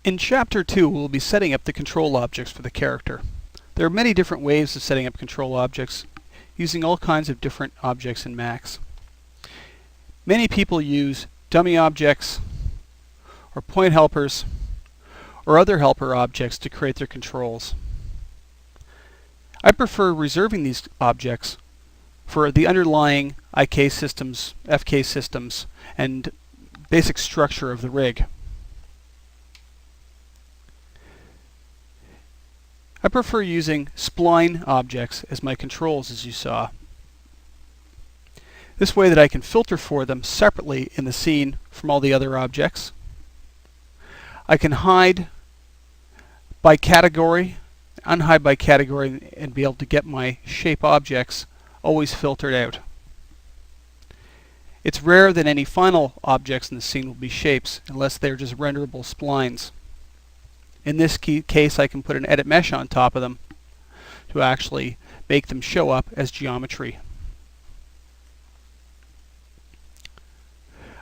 In Chapter 2, we'll be setting up the control objects for the character. There are many different ways of setting up control objects, using all kinds of different objects in Macs. Many people use dummy objects, or point helpers, or other helper objects to create their controls. I prefer reserving these objects for the underlying IK systems, FK systems, and basic structure of the rig. I prefer using spline objects as my controls, as you saw. This way that I can filter for them separately in the scene from all the other objects. I can hide by category, unhide by category, and be able to get my shape objects always filtered out. It's rare that any final objects in the scene will be shapes unless they're just renderable splines. In this case, I can put an edit mesh on top of them to actually make them show up as geometry.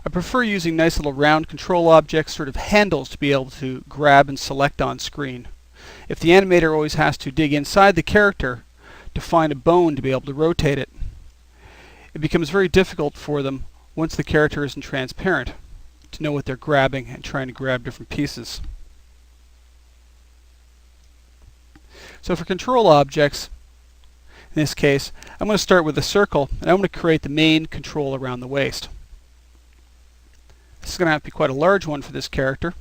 I prefer using nice little round control objects, sort of handles, to be able to grab and select on screen. If the animator always has to dig inside the character to find a bone to be able to rotate it, it becomes very difficult for them, once the character isn't transparent, to know what they're grabbing and trying to grab different pieces. So for control objects, in this case, I'm going to start with a circle, and I'm going to create the main control around the waist. This is going to have to be quite a large one for this character.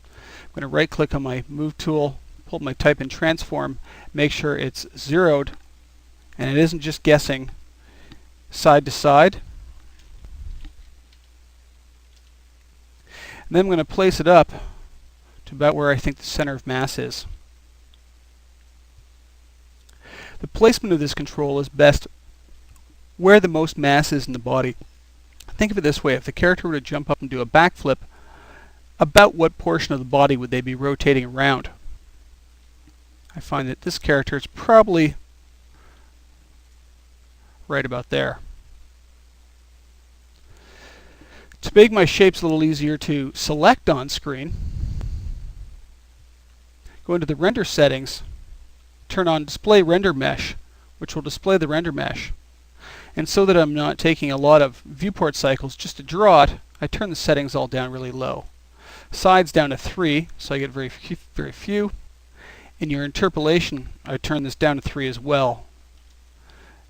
I'm going to right click on my move tool, pull my type in transform, make sure it's zeroed, and it isn't just guessing side to side. And then I'm going to place it up to about where I think the center of mass is. The placement of this control is best where the most mass is in the body. Think of it this way: if the character were to jump up and do a backflip, about what portion of the body would they be rotating around? I find that this character is probably right about there. To make my shapes a little easier to select on screen, go into the render settings, turn on display render mesh, which will display the render mesh. And so that I'm not taking a lot of viewport cycles just to draw it, I turn the settings all down really low. Sides down to 3, so I get very few. In your interpolation, I turn this down to 3 as well.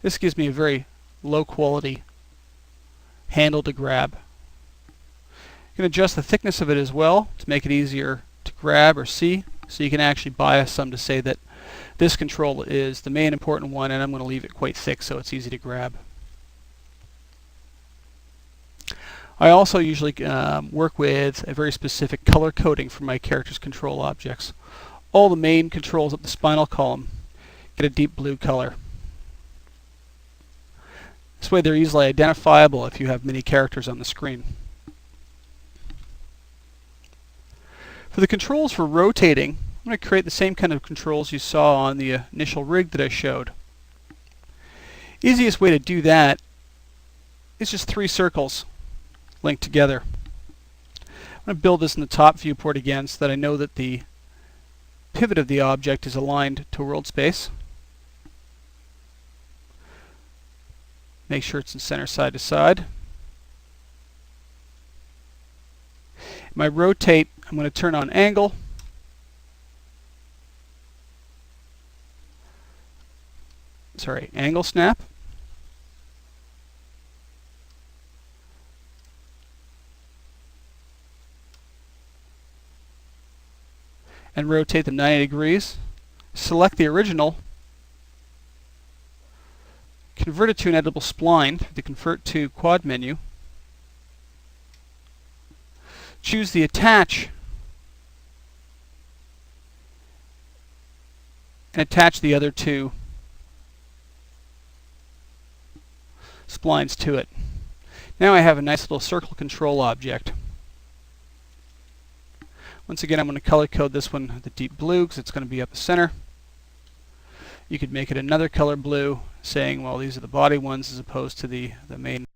This gives me a very low quality handle to grab. You can adjust the thickness of it as well to make it easier to grab or see, so you can actually bias some to say that this control is the main important one, and I'm going to leave it quite thick so it's easy to grab. I also usually work with a very specific color coding for my character's control objects. All the main controls up the spinal column get a deep blue color. This way they're easily identifiable if you have many characters on the screen. For the controls for rotating, I'm going to create the same kind of controls you saw on the initial rig that I showed. Easiest way to do that is just 3 circles linked together. I'm going to build this in the top viewport again so that I know that the pivot of the object is aligned to world space. Make sure it's in center side to side. In my rotate, I'm going to turn on angle. Angle snap. And rotate them 90 degrees. Select the original. Convert it to an editable spline through the Convert to Quad menu. Choose the Attach and attach the other 2 splines to it. Now I have a nice little circle control object. Once again, I'm going to color code this one the deep blue because it's going to be up the center. You could make it another color blue, saying, well, these are the body ones as opposed to the main